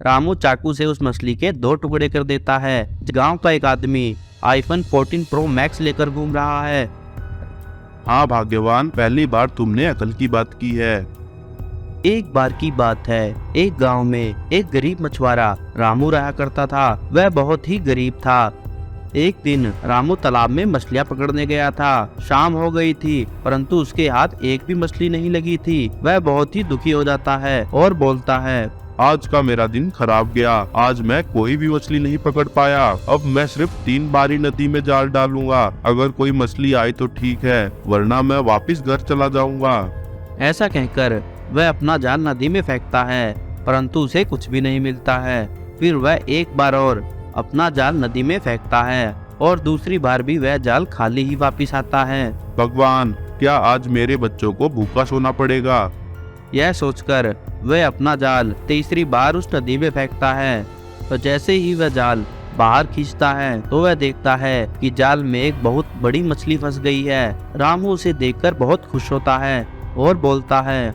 रामू चाकू से उस मछली के 2 टुकड़े कर देता है। गांव का एक आदमी आईफोन 14 प्रो मैक्स लेकर घूम रहा है। हाँ भाग्यवान, पहली बार तुमने अकल की बात की है। एक बार की बात है, एक गांव में एक गरीब मछुआरा रामू रहा करता था। वह बहुत ही गरीब था। एक दिन रामू तालाब में मछलियां पकड़ने गया था। शाम हो गई थी, परंतु उसके हाथ एक भी मछली नहीं लगी थी। वह बहुत ही दुखी हो जाता है और बोलता है, आज का मेरा दिन खराब गया। आज मैं कोई भी मछली नहीं पकड़ पाया। अब मैं सिर्फ 3 बारी नदी में जाल डालूंगा। अगर कोई मछली आई तो ठीक है, वरना मैं वापस घर चला जाऊंगा। ऐसा कहकर वह अपना जाल नदी में फेंकता है, परंतु उसे कुछ भी नहीं मिलता है। फिर वह एक बार और अपना जाल नदी में फेंकता है और दूसरी बार भी वह जाल खाली ही वापस आता है। भगवान, क्या आज मेरे बच्चों को भूखा सोना पड़ेगा? यह सोचकर वह अपना जाल तीसरी बार उस नदी में फेंकता है। तो जैसे ही वह जाल बाहर खींचता है तो वह देखता है कि जाल में एक बहुत बड़ी मछली फंस गई है। रामू उसे देखकर बहुत खुश होता है और बोलता है,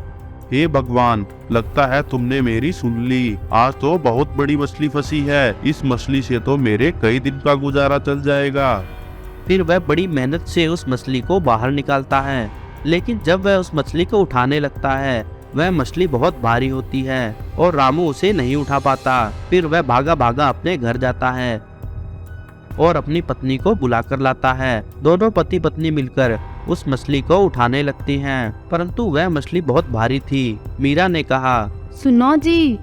हे भगवान, लगता है तुमने मेरी सुन ली। आज तो बहुत बड़ी मछली फंसी है। इस मछली से तो मेरे कई दिन का गुजारा चल जाएगा। फिर वह बड़ी मेहनत से उस मछली को बाहर निकालता है, लेकिन जब वह उस मछली को उठाने लगता है, वह मछली बहुत भारी होती है और रामू उसे नहीं उठा पाता। फिर वह भागा भागा अपने घर जाता है और अपनी पत्नी को बुलाकर लाता है। दोनों पति पत्नी मिलकर उस मछली को उठाने लगती हैं, परंतु वह मछली बहुत भारी थी। मीरा ने कहा, सुनो जी,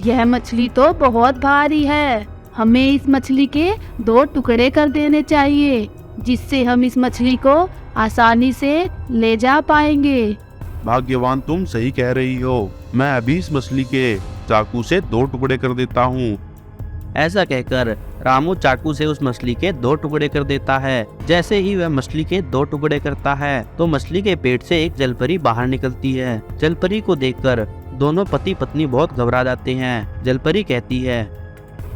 यह मछली तो बहुत भारी है। हमें इस मछली के 2 टुकड़े कर देने चाहिए, जिससे हम इस मछली को आसानी से ले जा पाएंगे। भाग्यवान, तुम सही कह रही हो। मैं अभी इस मछली के चाकू से 2 टुकड़े कर देता हूँ। ऐसा कहकर रामू चाकू से उस मछली के 2 टुकड़े कर देता है। जैसे ही वह मछली के 2 टुकड़े करता है तो मछली के पेट से एक जलपरी बाहर निकलती है। जलपरी को देखकर दोनों पति पत्नी बहुत घबरा जाते हैं। जलपरी कहती है,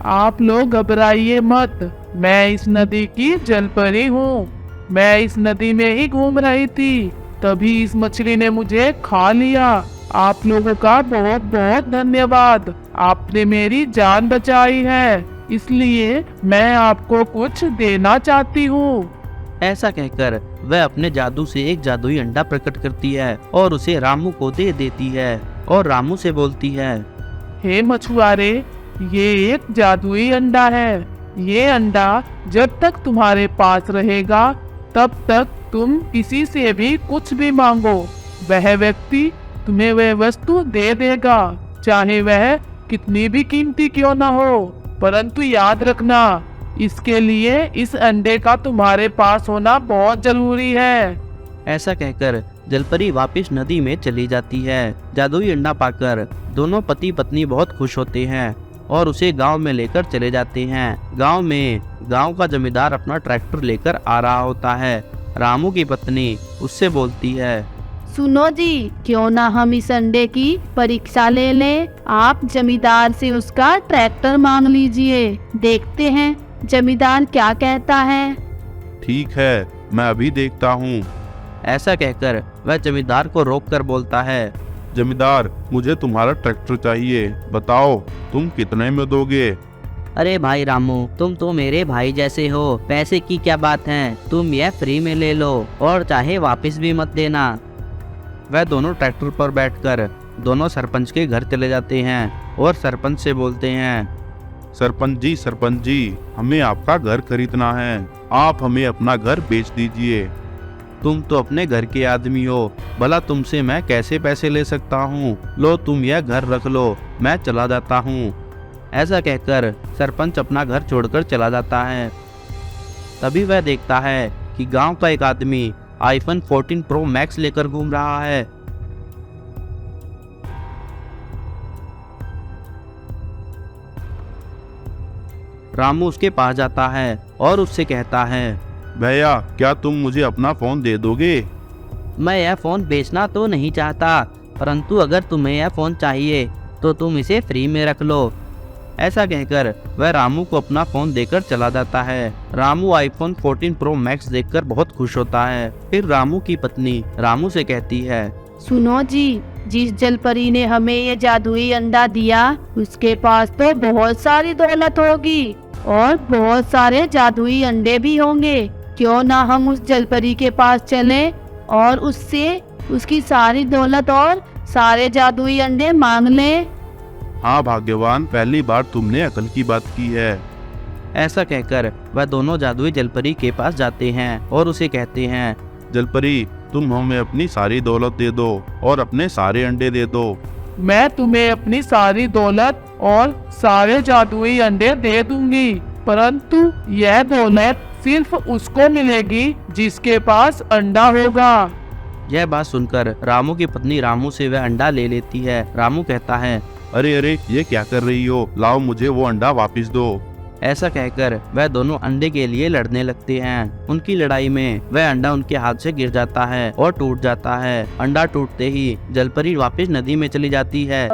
आप लोग घबराइए मत, मैं इस नदी की जलपरी हूँ। मैं इस नदी में ही घूम रही थी, तभी इस मछली ने मुझे खा लिया। आप लोगों का बहुत बहुत धन्यवाद। आपने मेरी जान बचाई है, इसलिए मैं आपको कुछ देना चाहती हूँ। ऐसा कहकर वह अपने जादू से एक जादुई अंडा प्रकट करती है और उसे रामू को दे देती है और रामू से बोलती है, हे मछुआरे, ये एक जादुई अंडा है। ये अंडा जब तक तुम्हारे पास रहेगा, तब तक तुम किसी से भी कुछ भी मांगो, वह व्यक्ति तुम्हें वह वस्तु दे देगा, चाहे वह कितनी भी कीमती क्यों ना हो। परंतु याद रखना, इसके लिए इस अंडे का तुम्हारे पास होना बहुत जरूरी है। ऐसा कहकर जलपरी वापस नदी में चली जाती है। जादुई अंडा पाकर दोनों पति पत्नी बहुत खुश होते हैं और उसे गांव में लेकर चले जाते हैं। गांव का जमींदार अपना ट्रैक्टर लेकर आ रहा होता है। रामू की पत्नी उससे बोलती है, सुनो जी, क्यों ना हम इस अंडे की परीक्षा ले लें। आप जमींदार से उसका ट्रैक्टर मांग लीजिए, देखते हैं जमींदार क्या कहता है। ठीक है, मैं अभी देखता हूँ। ऐसा कहकर वह जमींदार को रोककर बोलता है, जमींदार, मुझे तुम्हारा ट्रैक्टर चाहिए। बताओ, तुम कितने में दोगे? अरे भाई रामू, तुम तो मेरे भाई जैसे हो, पैसे की क्या बात है। तुम यह फ्री में ले लो और चाहे वापस भी मत देना। वह दोनों ट्रैक्टर पर बैठकर दोनों सरपंच के घर चले जाते हैं और सरपंच से बोलते हैं, सरपंच जी, हमें आपका घर खरीदना है। आप हमें अपना घर बेच दीजिए। तुम तो अपने घर के आदमी हो, भला तुमसे मैं कैसे पैसे ले सकता हूँ। लो, तुम यह घर रख लो, मैं चला जाता हूँ। ऐसा कहकर सरपंच अपना घर छोड़कर चला जाता है। तभी वह देखता है कि गांव का एक आदमी आईफोन 14 प्रो मैक्स लेकर घूम रहा है। रामू उसके पास जाता है और उससे कहता है, भैया, क्या तुम मुझे अपना फोन दे दोगे? मैं यह फोन बेचना तो नहीं चाहता, परंतु अगर तुम्हें यह फोन चाहिए तो तुम इसे फ्री में रख लो। ऐसा कहकर वह रामू को अपना फोन देकर चला जाता है। रामू आईफोन 14 प्रो मैक्स देखकर बहुत खुश होता है। फिर रामू की पत्नी रामू से कहती है, सुनो जी, जिस जलपरी ने हमें ये जादुई अंडा दिया उसके पास तो बहुत सारी दौलत होगी और बहुत सारे जादुई अंडे भी होंगे। क्यों ना हम उस जलपरी के पास चलें और उससे उसकी सारी दौलत और सारे जादुई अंडे मांग लें। हाँ भाग्यवान, पहली बार तुमने अकल की बात की है। ऐसा कहकर वह दोनों जादुई जलपरी के पास जाते हैं और उसे कहते हैं, जलपरी, तुम हमें अपनी सारी दौलत दे दो और अपने सारे अंडे दे दो। मैं तुम्हें अपनी सारी दौलत और सारे जादुई अंडे दे दूंगी, परंतु यह दौलत सिर्फ उसको मिलेगी जिसके पास अंडा होगा। यह बात सुनकर रामू की पत्नी रामू से वह अंडा ले लेती है। रामू कहता है, अरे अरे, ये क्या कर रही हो? लाओ मुझे वो अंडा वापस दो। ऐसा कहकर वह दोनों अंडे के लिए लड़ने लगते हैं। उनकी लड़ाई में वह अंडा उनके हाथ से गिर जाता है और टूट जाता है। अंडा टूटते ही जलपरी वापस नदी में चली जाती है।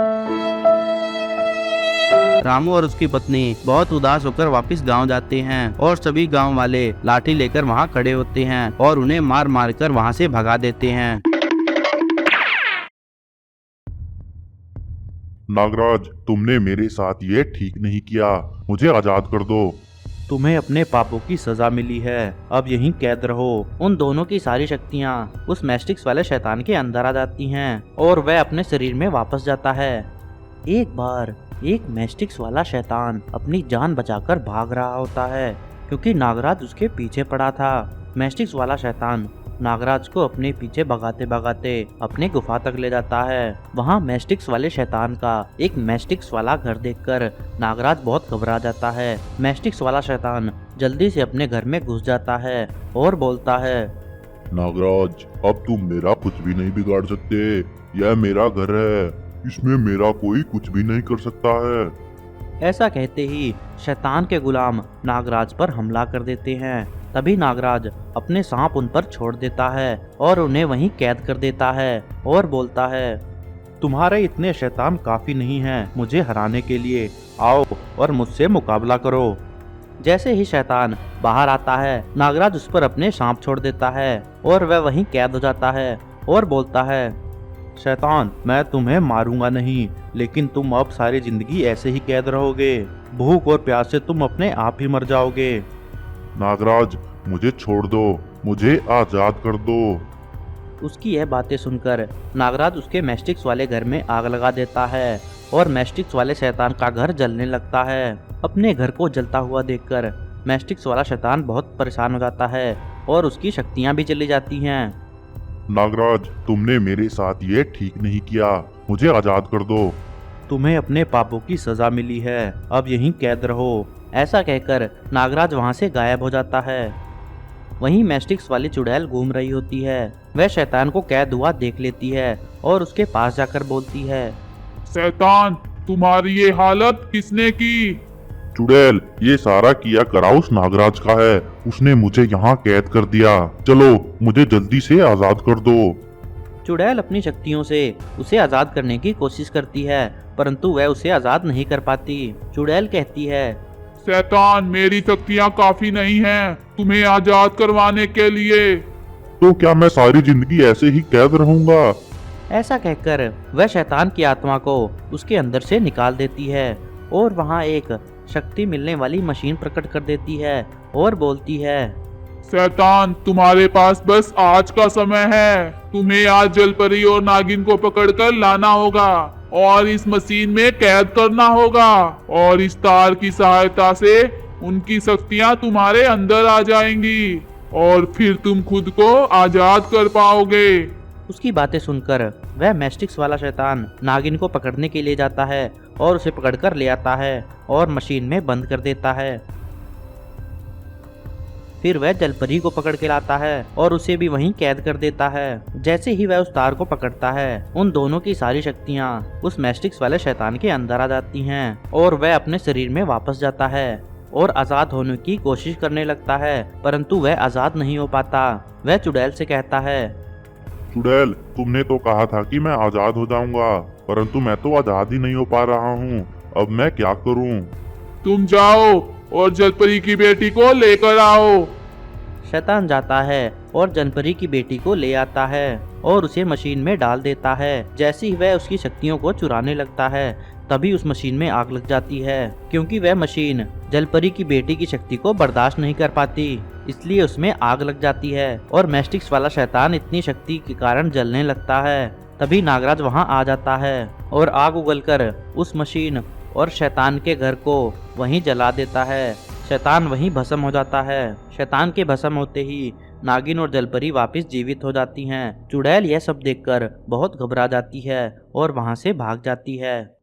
रामू और उसकी पत्नी बहुत उदास होकर वापस गांव जाते हैं और सभी गांव वाले लाठी लेकर वहां खड़े होते हैं और उन्हें मार मार कर वहां से भगा देते हैं। नागराज, तुमने मेरे साथ ये ठीक नहीं किया, मुझे आजाद कर दो। तुम्हें अपने पापों की सजा मिली है, अब यहीं कैद रहो। उन दोनों की सारी शक्तियाँ उस मैस्टिक्स वाले शैतान के अंदर आ जाती हैं और वह अपने शरीर में वापस जाता है। एक बार एक मैस्टिक्स वाला शैतान अपनी जान बचाकर भाग रहा होता है क्योंकि नागराज उसके पीछे पड़ा था। मैस्टिक्स वाला शैतान नागराज को अपने पीछे भगाते भगाते अपने गुफा तक ले जाता है। वहाँ मैस्टिक्स वाले शैतान का एक मैस्टिक्स वाला घर देखकर नागराज बहुत घबरा जाता है। मैस्टिक्स वाला शैतान जल्दी से अपने घर में घुस जाता है और बोलता है, नागराज, अब तुम मेरा कुछ भी नहीं बिगाड़ सकते। यह मेरा घर है, इसमें मेरा कोई कुछ भी नहीं कर सकता है। ऐसा कहते ही शैतान के गुलाम नागराज पर हमला कर देते हैं। तभी नागराज अपने सांप उन पर छोड़ देता है और उन्हें वहीं कैद कर देता है और बोलता है, तुम्हारे इतने शैतान काफी नहीं हैं मुझे हराने के लिए, आओ और मुझसे मुकाबला करो। जैसे ही शैतान बाहर आता है, नागराज उस पर अपने सांप छोड़ देता है और वह वहीं कैद हो जाता है और बोलता है, शैतान, मैं तुम्हें मारूंगा नहीं, लेकिन तुम अब सारी जिंदगी ऐसे ही कैद रहोगे। भूख और प्यास से तुम अपने आप ही मर जाओगे। नागराज, मुझे छोड़ दो, मुझे आजाद कर दो। उसकी यह बातें सुनकर नागराज उसके मैस्टिक्स वाले घर में आग लगा देता है और मैस्टिक्स वाले शैतान का घर जलने लगता है। अपने घर को जलता हुआ देखकर मैस्टिक्स वाला शैतान बहुत परेशान हो जाता है और उसकी शक्तियां भी चली जाती हैं। नागराज, तुमने मेरे साथ ये ठीक नहीं किया, मुझे आजाद कर दो। तुम्हें अपने पापों की सजा मिली है, अब यहीं कैद रहो। ऐसा कहकर नागराज वहां से गायब हो जाता है। वहीं मैस्टिक्स वाली चुड़ैल घूम रही होती है। वह शैतान को कैद हुआ देख लेती है और उसके पास जाकर बोलती है, शैतान, तुम्हारी ये हालत किसने की? चुड़ैल, ये सारा किया करा उस नागराज का है, उसने मुझे यहाँ कैद कर दिया। चलो, मुझे जल्दी से आजाद कर दो। चुड़ैल अपनी शक्तियों से उसे आजाद करने की कोशिश करती है, परंतु वह उसे आजाद नहीं कर पाती। चुड़ैल कहती है, शैतान, मेरी शक्तियाँ काफी नहीं हैं तुम्हें आजाद करवाने के लिए। तो क्या मैं सारी जिंदगी ऐसे ही कैद रहूंगा? ऐसा कहकर वह शैतान की आत्मा को उसके अंदर से निकाल देती है और वहाँ एक शक्ति मिलने वाली मशीन प्रकट कर देती है और बोलती है, शैतान, तुम्हारे पास बस आज का समय है। तुम्हें आज जलपरी और नागिन को पकड़कर लाना होगा और इस मशीन में कैद करना होगा और इस तार की सहायता से उनकी शक्तियाँ तुम्हारे अंदर आ जाएंगी और फिर तुम खुद को आजाद कर पाओगे। उसकी बातें सुनकर वह मैस्टिक्स वाला शैतान नागिन को पकड़ने के लिए जाता है और उसे पकड़कर ले आता है और मशीन में बंद कर देता है। फिर वह जलपरी को पकड़ के लाता है और उसे भी वहीं कैद कर देता है। जैसे ही वह उस तार को पकड़ता है, उन दोनों की सारी शक्तियाँ उस मैस्टिक्स वाले शैतान के अंदर आ जाती हैं और वह अपने शरीर में वापस जाता है और आजाद होने की कोशिश करने लगता है, परंतु वह आजाद नहीं हो पाता। वह चुड़ैल से कहता है, चुड़ैल, तुमने तो कहा था कि मैं आजाद हो जाऊंगा, परंतु मैं तो आजाद ही नहीं हो पा रहा हूँ। अब मैं क्या करूँ? तुम जाओ और जलपरी की बेटी को लेकर आओ। शैतान जाता है और जलपरी की बेटी को ले आता है। और उसे मशीन में डाल देता है। जैसे ही वह उसकी शक्तियों को चुराने लगता है तभी उस मशीन में आग लग जाती है, क्योंकि वह मशीन जलपरी की बेटी की शक्ति को बर्दाश्त नहीं कर पाती, इसलिए उसमें आग लग जाती है और मैस्टिक्स वाला शैतान इतनी शक्ति के कारण जलने लगता है। तभी नागराज वहां आ जाता है और आग उगलकर उस मशीन और शैतान के घर को वहीं जला देता है। शैतान वहीं भस्म हो जाता है। शैतान के भस्म होते ही नागिन और जलपरी वापस जीवित हो जाती हैं। चुड़ैल यह सब देखकर बहुत घबरा जाती है और वहां से भाग जाती है।